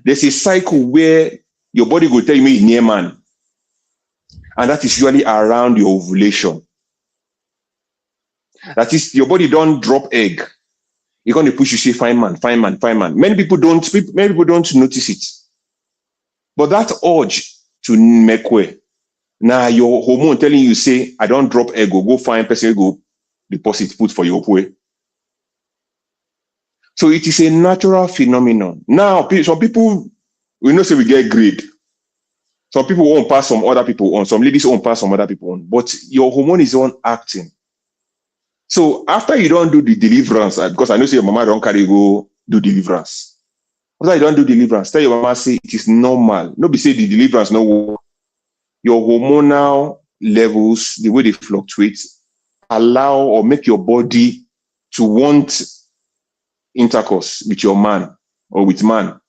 There's a cycle where your body will tell you it's near man. And that is usually around your ovulation. That is, your body don't drop egg. You're going to push you, say, fine man. Many people don't notice it. But that urge to make way, now your hormone telling you, say, I don't drop egg, go find person, go deposit, put for your way. So it is a natural phenomenon. Now, some people, we know, say we get greed. Some people won't pass some other people on. Some ladies won't pass some other people on. But your hormone is on acting. So after you don't do the deliverance, because I know say your mama don't carry go do deliverance. After you don't do deliverance, tell your mama, say it is normal. No be say the deliverance no work. Your hormonal levels, the way they fluctuate, allow or make your body to want intercourse with your man or with man,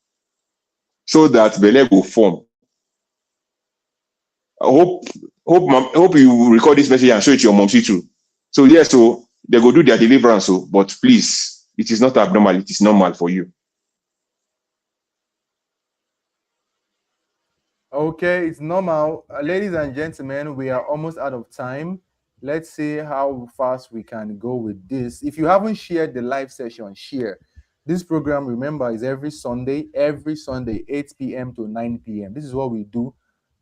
so that belle will form. I hope you record this message and show it to your mom too. So yes, so they go do their deliverance, but please, it is not abnormal, it is normal for you. Okay, it's normal. Ladies and gentlemen, we are almost out of time. Let's see how fast we can go with this. If you haven't shared the live session, share. This program, remember, is every Sunday, 8 p.m. to 9 p.m. This is what we do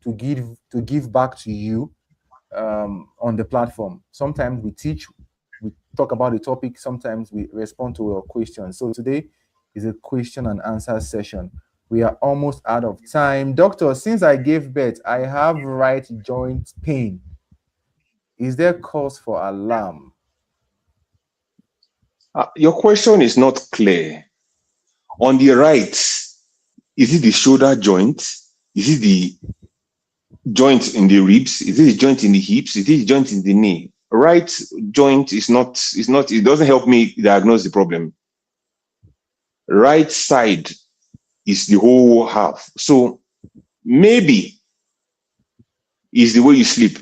to give back to you on the platform. Sometimes we teach, we talk about the topic, sometimes we respond to your questions. So today is a question and answer session. We are almost out of time. Doctor, since I gave birth, I have right joint pain. Is there cause for alarm? Your question is not clear. On the right, is it the shoulder joint? Is it the joint in the ribs? Is it the joint in the hips? Is it the joint in the knee? Right joint is not, it doesn't help me diagnose the problem. Right side is the whole half. So maybe it's the way you sleep.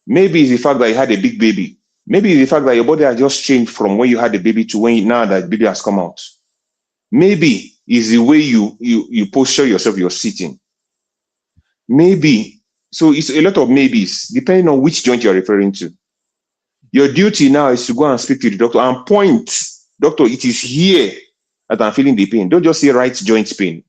Maybe it's the fact that you had a big baby. Maybe it's the fact that your body has just changed from when you had the baby to when now that the baby has come out. Maybe it's the way you posture yourself, you're sitting. Maybe. So it's a lot of maybes, depending on which joint you're referring to. Your duty now is to go and speak to the doctor and point, doctor, it is here that I'm feeling the pain. Don't just say right joint pain.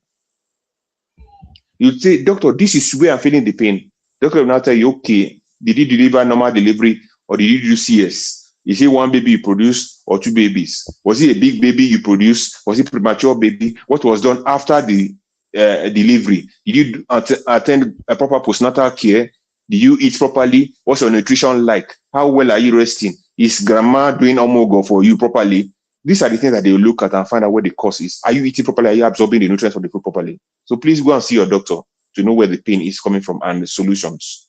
You say, doctor, this is where I'm feeling the pain. Doctor will now tell you, okay, did you deliver normal delivery or did you do CS? Is it one baby you produced or two babies? Was it a big baby you produced? Was it premature baby? What was done after the delivery? Did you attend a proper postnatal care? Did you eat properly? What's your nutrition like? How well are you resting? Is grandma doing omogo for you properly? These are the things that they will look at and find out what the cause is. Are you eating properly? Are you absorbing the nutrients of the food properly? So please go and see your doctor to know where the pain is coming from and the solutions.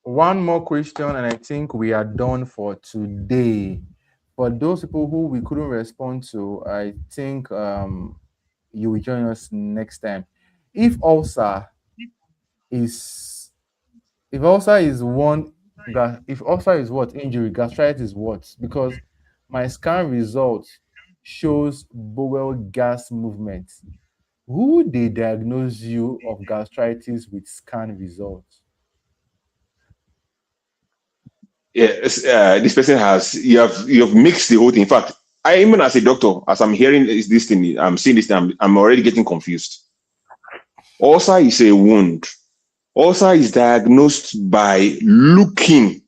One more question, and I think we are done for today. For those people who we couldn't respond to, I think you will join us next time. If ulcer is if ulcer is one if ulcer is what injury, gastritis is what? Because my scan results shows bowel gas movement. Who they diagnose you of gastritis with scan results? Yes, this person has you have mixed the whole thing. In fact, I even as a doctor, as I'm hearing this thing, I'm seeing this thing, I'm already getting confused. Ulcer is a wound. Ulcer is diagnosed by looking.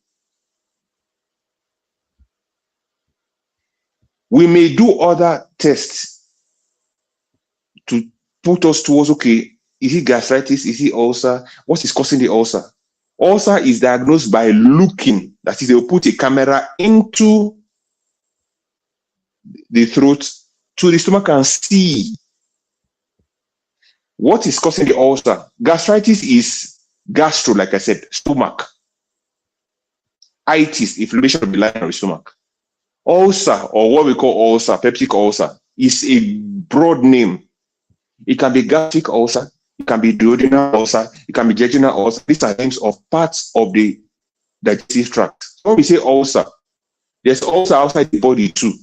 We may do other tests to put us towards, okay, is it gastritis? Is it ulcer? What is causing the ulcer? Ulcer is diagnosed by looking. That is, they will put a camera into the throat to the stomach and see what is causing the ulcer. Gastritis is gastro, like I said, stomach. Itis, inflammation of the lining of the stomach. Ulcer, or what we call ulcer, peptic ulcer, is a broad name. It can be gastric ulcer, it can be duodenal ulcer, it can be jejunal ulcer. These are names of parts of the digestive tract. So when we say ulcer, there's ulcer outside the body too.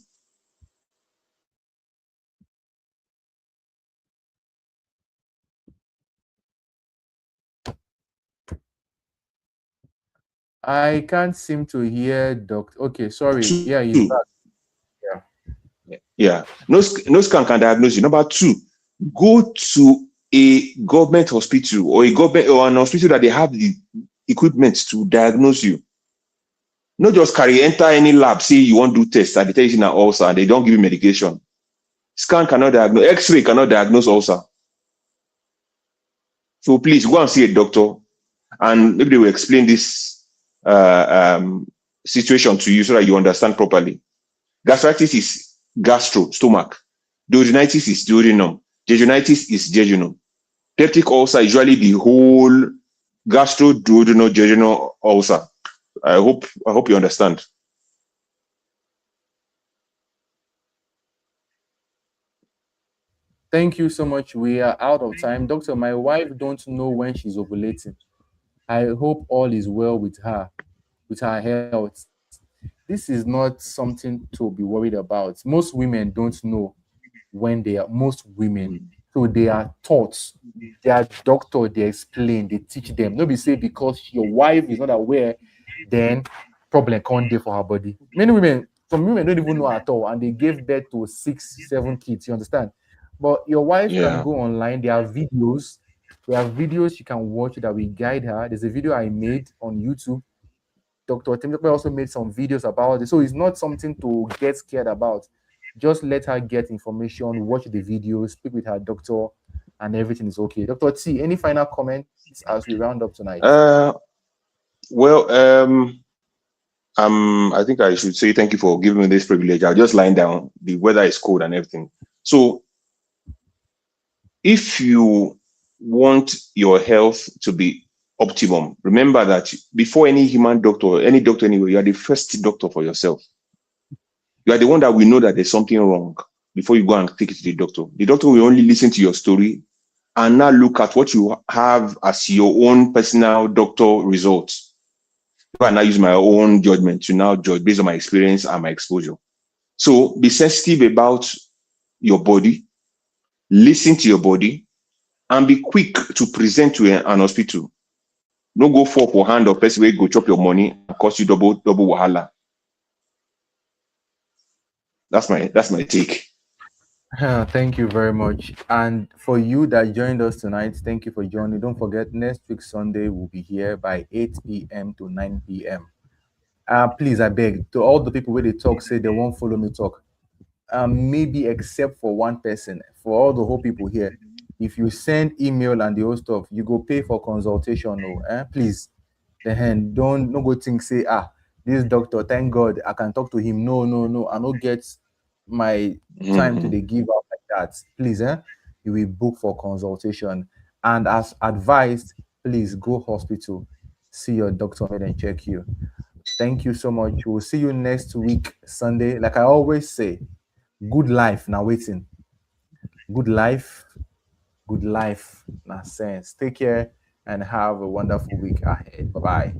I can't seem to hear doctor. Okay, sorry. Yeah, he's Two. back. Yeah. Yeah. No scan can diagnose you. Number two, go to a government hospital or a government or an hospital that they have the equipment to diagnose you. Not just carry enter any lab, say you want to do tests and they tell you an ulcer and they don't give you medication. Scan cannot diagnose, X-ray cannot diagnose ulcer. So please go and see a doctor and maybe they will explain this situation to you so that you understand properly. Gastritis is gastro, stomach. Duodenitis is duodenum. Jejunitis is jejunum. Peptic ulcer is usually the whole gastro, duodenal, jejunal ulcer. I hope you understand. Thank you so much. We are out of time. Doctor, my wife don't know when she's ovulating. I hope all is well with her health. This is not something to be worried about. Most women don't know when they are most women. So they are taught, they are doctor, they explain, they teach them. Nobody say because your wife is not aware, then problem can't dey for her body. Many women, some women don't even know at all, and they gave birth to 6, 7 kids. You understand? But your wife can Yeah. go online. There are videos. There are videos you can watch that will guide her. There's a video I made on YouTube. Dr. Temitope also made some videos about it. So it's not something to get scared about. Just let her get information, watch the video, speak with her doctor, and everything is okay. Dr. T, any final comments as we round up tonight? Uh, well, I think I should say thank you for giving me this privilege. I'll just lying down. The weather is cold and everything. So if you want your health to be optimum, remember that before any human doctor, any doctor anywhere, you are the first doctor for yourself. You are the one that will know that there's something wrong before you go and take it to the doctor. The doctor will only listen to your story and now look at what you have as your own personal doctor results. If I now use my own judgment to now judge based on my experience and my exposure. So be sensitive about your body, listen to your body, and be quick to present to an hospital. No go fall for hand of person where go chop your money and cost you double wahala. That's my take. Thank you very much. And for you that joined us tonight, thank you for joining. Don't forget, next week Sunday we'll be here by 8 p.m. to 9 p.m. Please, I beg, to all the people where they talk, say they won't follow me talk. Maybe except for one person, for all the whole people here. If you send email and the whole stuff, you go pay for consultation. No, please. Then don't no go think say this doctor, thank God I can talk to him. No, no, no. I don't get my time to Mhm. the give out like that. Please, you will book for consultation. And as advised, please go hospital, see your doctor and then check you. Thank you so much. We'll see you next week, Sunday. Like I always say, good life now waiting. Good life, good life. Now sense. Take care and have a wonderful week ahead. Bye bye.